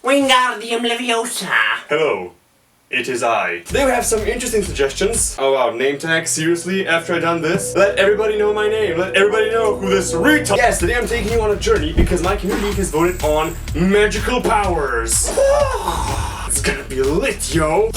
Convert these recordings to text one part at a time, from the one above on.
Wingardium Leviosa. Hello, it is I. Today we have some interesting suggestions. Oh wow, name tag, seriously? After I done this? Let everybody know my name, let everybody know who this retard. Yes, today I'm taking you on a journey because my community has voted on magical powers. It's gonna be lit, yo.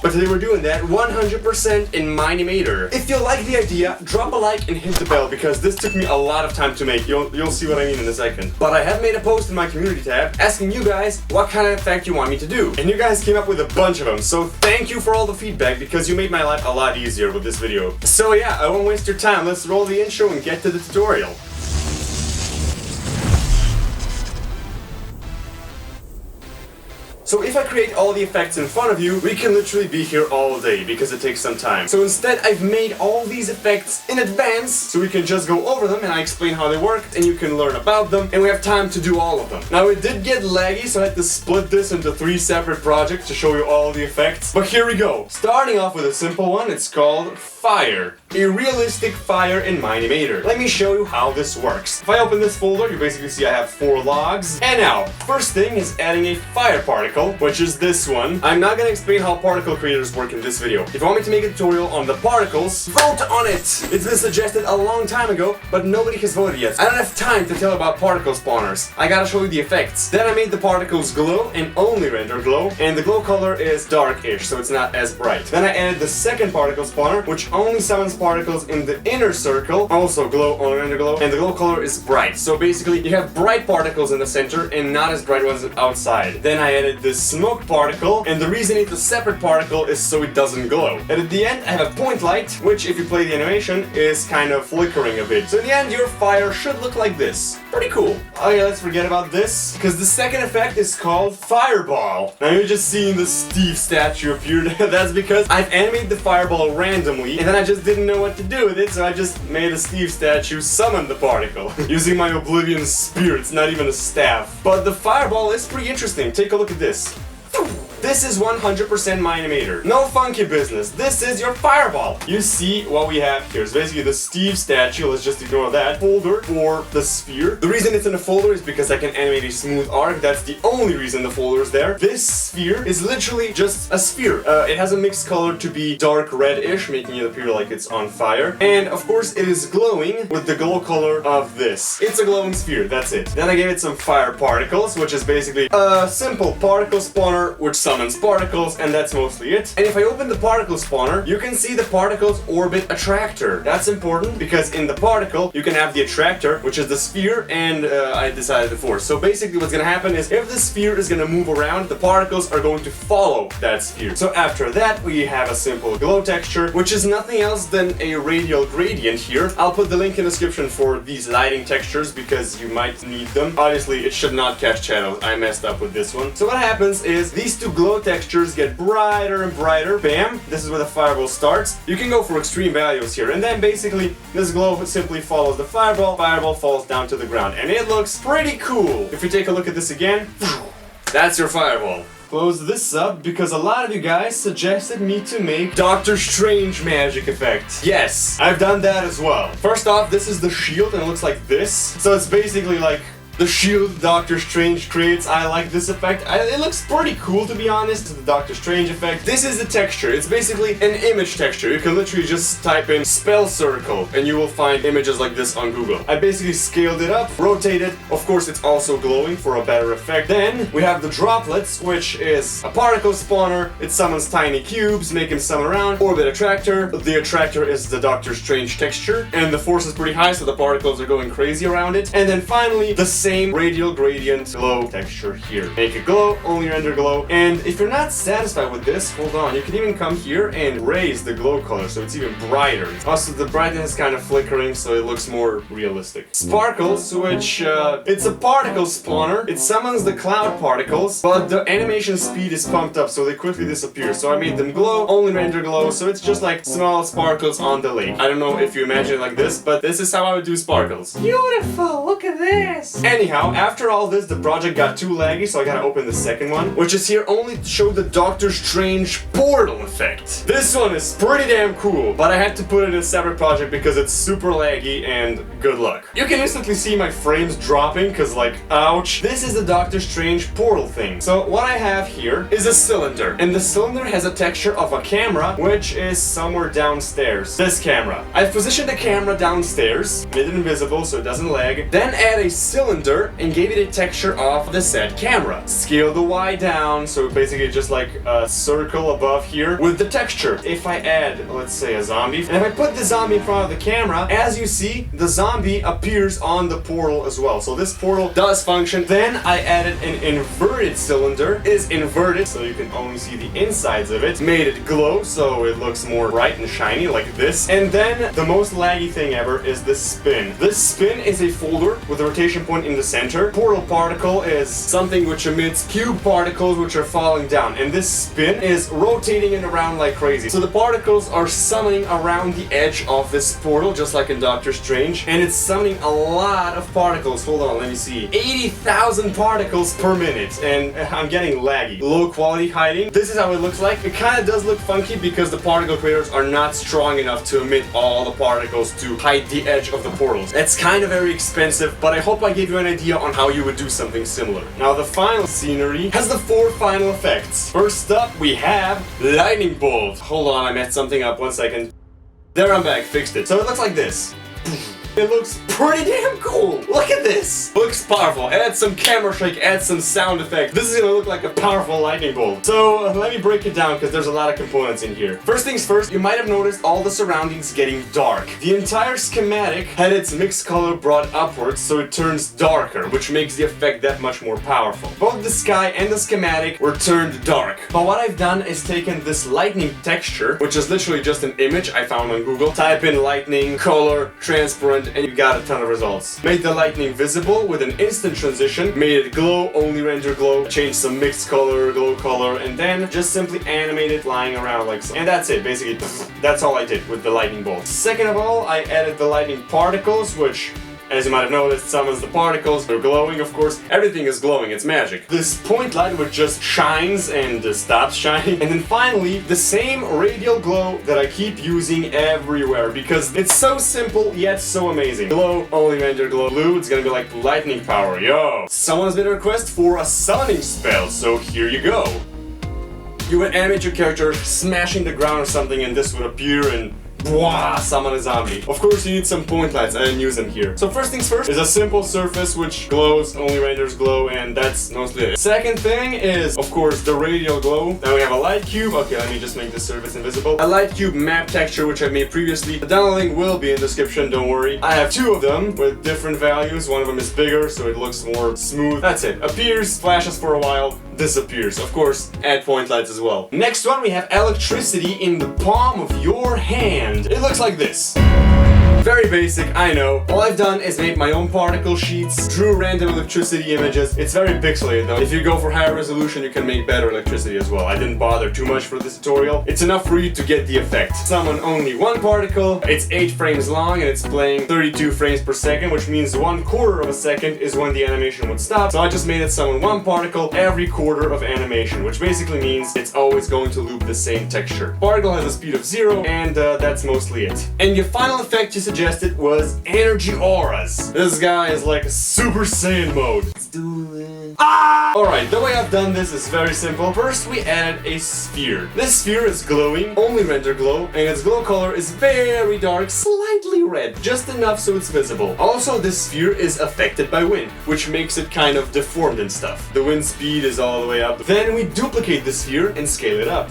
But today we're doing that 100% in Mine Imator. If you like the idea, drop a like and hit the bell because this took me a lot of time to make. You'll see what I mean in a second. But I have made a post in my community tab asking you guys what kind of effect you want me to do. And you guys came up with a bunch of them. So thank you for all the feedback because you made my life a lot easier with this video. So yeah, I won't waste your time. Let's roll the intro and get to the tutorial. So if I create all the effects in front of you, we can literally be here all day because it takes some time. So instead I've made all these effects in advance so we can just go over them and I explain how they work and you can learn about them and we have time to do all of them. Now it did get laggy so I had to split this into 3 separate projects to show you all the effects. But here we go. Starting off with a simple one, it's called Fire. A realistic fire in Mine Imator. Let me show you how this works. If I open this folder, you basically see I have 4 logs. And now, first thing is adding a fire particle, which is this one. I'm not gonna explain how particle creators work in this video. If you want me to make a tutorial on the particles, vote on it! It's been suggested a long time ago, but nobody has voted yet. I don't have time to tell about particle spawners. I gotta show you the effects. Then I made the particles glow and only render glow, and the glow color is darkish, so it's not as bright. Then I added the second particle spawner, which only summons particles in the inner circle, also glow, only render glow, and the glow color is bright. So basically, you have bright particles in the center and not as bright ones outside. Then I added this smoke particle, and the reason it's a separate particle is so it doesn't glow. And at the end, I have a point light, which if you play the animation, is kind of flickering a bit. So in the end, your fire should look like this. Pretty cool. Oh yeah, let's forget about this, because the second effect is called Fireball. Now you're just seeing the Steve statue appear. That's because I've animated the fireball randomly, and then I just didn't know what to do with it, so I just made a Steve statue summon the particle using my Oblivion spear. It's not even a staff. But the fireball is pretty interesting. Take a look at this. This is 100% Mine Imator. No funky business. This is your fireball. You see what we have here. It's basically the Steve statue. Let's just ignore that. Folder for the sphere. The reason it's in a folder is because I can animate a smooth arc. That's the only reason the folder is there. This sphere is literally just a sphere. It has a mixed color to be dark reddish, making it appear like it's on fire. And of course it is glowing with the glow color of this. It's a glowing sphere. That's it. Then I gave it some fire particles, which is basically a simple particle spawner which summons particles, and that's mostly it. And if I open the particle spawner, you can see the particles orbit attractor. That's important because in the particle you can have the attractor, which is the sphere, and I decided the force. So basically what's gonna happen is if the sphere is gonna move around, the particles are going to follow that sphere. So after that we have a simple glow texture, which is nothing else than a radial gradient here. I'll put the link in the description for these lighting textures because you might need them. Obviously it should not catch shadows. I messed up with this one. So what happens is these two glow textures get brighter and brighter. Bam! This is where the fireball starts. You can go for extreme values here, and then basically this glow simply follows the fireball. Fireball falls down to the ground, and it looks pretty cool. If we take a look at this again, that's your fireball. Close this up because a lot of you guys suggested me to make Doctor Strange magic effect. Yes, I've done that as well. First off, this is the shield and it looks like this. So it's basically like the shield Doctor Strange creates. I like this effect. It looks pretty cool, to be honest, the Doctor Strange effect. This is the texture. It's basically an image texture. You can literally just type in spell circle and you will find images like this on Google. I basically scaled it up, rotated. Of course, it's also glowing for a better effect. Then we have the droplets, which is a particle spawner. It summons tiny cubes, make them summon around. Orbit attractor. The attractor is the Doctor Strange texture, and the force is pretty high, so the particles are going crazy around it. And then finally, the same radial gradient glow texture here. Make it glow, only render glow. And if you're not satisfied with this, hold on, you can even come here and raise the glow color so it's even brighter. Also, the brightness is kind of flickering, so it looks more realistic. Sparkles, which it's a particle spawner. It summons the cloud particles, but the animation speed is pumped up so they quickly disappear. So I made them glow, only render glow, so it's just like small sparkles on the lake. I don't know if you imagine it like this, but this is how I would do sparkles. Beautiful, look at this. Anyhow, after all this, the project got too laggy, so I gotta open the second one, which is here only to show the Doctor Strange portal effect. This one is pretty damn cool, but I had to put it in a separate project because it's super laggy and good luck. You can instantly see my frames dropping because like, ouch. This is the Doctor Strange portal thing. So what I have here is a cylinder, and the cylinder has a texture of a camera, which is somewhere downstairs. This camera. I've positioned the camera downstairs, made it invisible so it doesn't lag, then add a cylinder and gave it a texture of the said camera. Scale the Y down, so basically just like a circle above here with the texture. If I add, let's say, a zombie, and if I put the zombie in front of the camera, as you see, the zombie appears on the portal as well. So this portal does function. Then I added an inverted cylinder. It is inverted, so you can only see the insides of it. Made it glow, so it looks more bright and shiny like this. And then the most laggy thing ever is the spin. This spin is a folder with a rotation point in the center. Portal particle is something which emits cube particles which are falling down, and this spin is rotating it around like crazy. So the particles are summoning around the edge of this portal, just like in Doctor Strange, and it's summoning a lot of particles. Hold on, let me see. 80,000 particles per minute, and I'm getting laggy. Low quality hiding. This is how it looks like. It kind of does look funky because the particle creators are not strong enough to emit all the particles to hide the edge of the portals. It's kind of very expensive, but I hope I gave you an idea on how you would do something similar. Now the final scenery has the 4 final effects. First up, we have lightning bolt. Hold on, I messed something up. 1 second. There, I'm back. Fixed it. So it looks like this. It looks pretty damn cool. Look at this. Looks powerful. Add some camera shake, add some sound effect. This is gonna look like a powerful lightning bolt. So let me break it down because there's a lot of components in here. First things first, you might have noticed all the surroundings getting dark. The entire schematic had its mixed color brought upwards so it turns darker, which makes the effect that much more powerful. Both the sky and the schematic were turned dark. But what I've done is taken this lightning texture, which is literally just an image I found on Google. Type in lightning, color, transparent, and you got a ton of results. Made the lightning visible with an instant transition, made it glow, only render glow, changed some mixed color, glow color, and then just simply animated flying around like so. And that's it, basically. That's all I did with the lightning bolt. Second of all, I added the lightning particles, which, as you might have noticed, summons the particles. They're glowing, of course. Everything is glowing, it's magic. This point light which just shines and stops shining. And then finally, the same radial glow that I keep using everywhere because it's so simple yet so amazing. Glow, only render glow. Blue, it's gonna be like lightning power, yo! Someone's made a request for a summoning spell, so here you go. You would animate your character smashing the ground or something and this would appear and Bwah! Summon a zombie. Of course you need some point lights, I didn't use them here. So first things first is a simple surface which glows, only renders glow, and that's mostly it. Second thing is, of course, the radial glow. Then we have a light cube. Okay, let me just make this surface invisible. A light cube map texture which I made previously. The download link will be in the description, don't worry. I have 2 of them with different values. One of them is bigger, so it looks more smooth. That's it. Appears, flashes for a while, disappears. Of course, add point lights as well. Next one, we have electricity in the palm of your hand. It looks like this. Very basic, I know. All I've done is made my own particle sheets, drew random electricity images. It's very pixelated though. If you go for higher resolution, you can make better electricity as well. I didn't bother too much for this tutorial. It's enough for you to get the effect. Summon only 1 particle, it's 8 frames long and it's playing 32 frames per second, which means 1/4 of a second is when the animation would stop. So I just made it summon 1 particle every quarter of animation, which basically means it's always going to loop the same texture. Particle has a speed of 0 and that's mostly it. And your final effect you suggested was energy auras. This guy is like a Super Saiyan mode. Let's do it. Ah! Alright, the way I've done this is very simple. First we added a sphere. This sphere is glowing, only render glow, and its glow color is very dark, slightly red, just enough so it's visible. Also, this sphere is affected by wind, which makes it kind of deformed and stuff. The wind speed is all the way up. Then we duplicate the sphere and scale it up.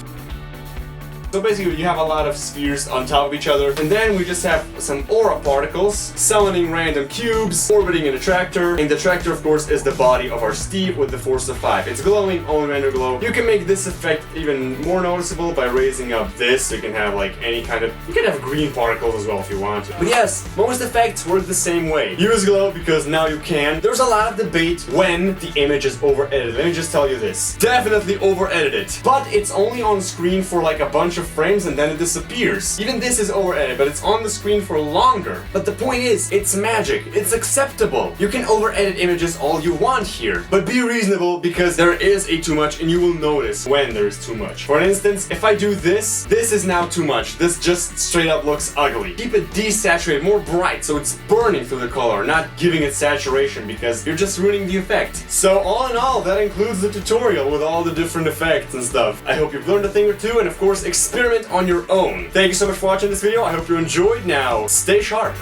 So basically you have a lot of spheres on top of each other, and then we just have some aura particles summoning random cubes, orbiting an attractor, and the attractor of course is the body of our Steve with the force of 5. It's glowing, only render glow. You can make this effect even more noticeable by raising up this, so you can have like any kind of, you can have green particles as well if you want to. But yes, most effects work the same way. Use glow because now you can. There's a lot of debate when the image is over edited. Let me just tell you this. Definitely over edited. But it's only on screen for like a bunch of frames and then it disappears. Even this is over edited, but it's on the screen for longer. But the point is, it's magic. It's acceptable. You can over edit images all you want here, but be reasonable because there is a too much and you will notice when there is too much. For instance, if I do this is now too much. This just straight up looks ugly. Keep it desaturated, more bright, so it's burning through the color, not giving it saturation because you're just ruining the effect. So all in all, that includes the tutorial with all the different effects and stuff. I hope you've learned a thing or two, and of course, experiment on your own. Thank you so much for watching this video. I hope you enjoyed. Now, stay sharp.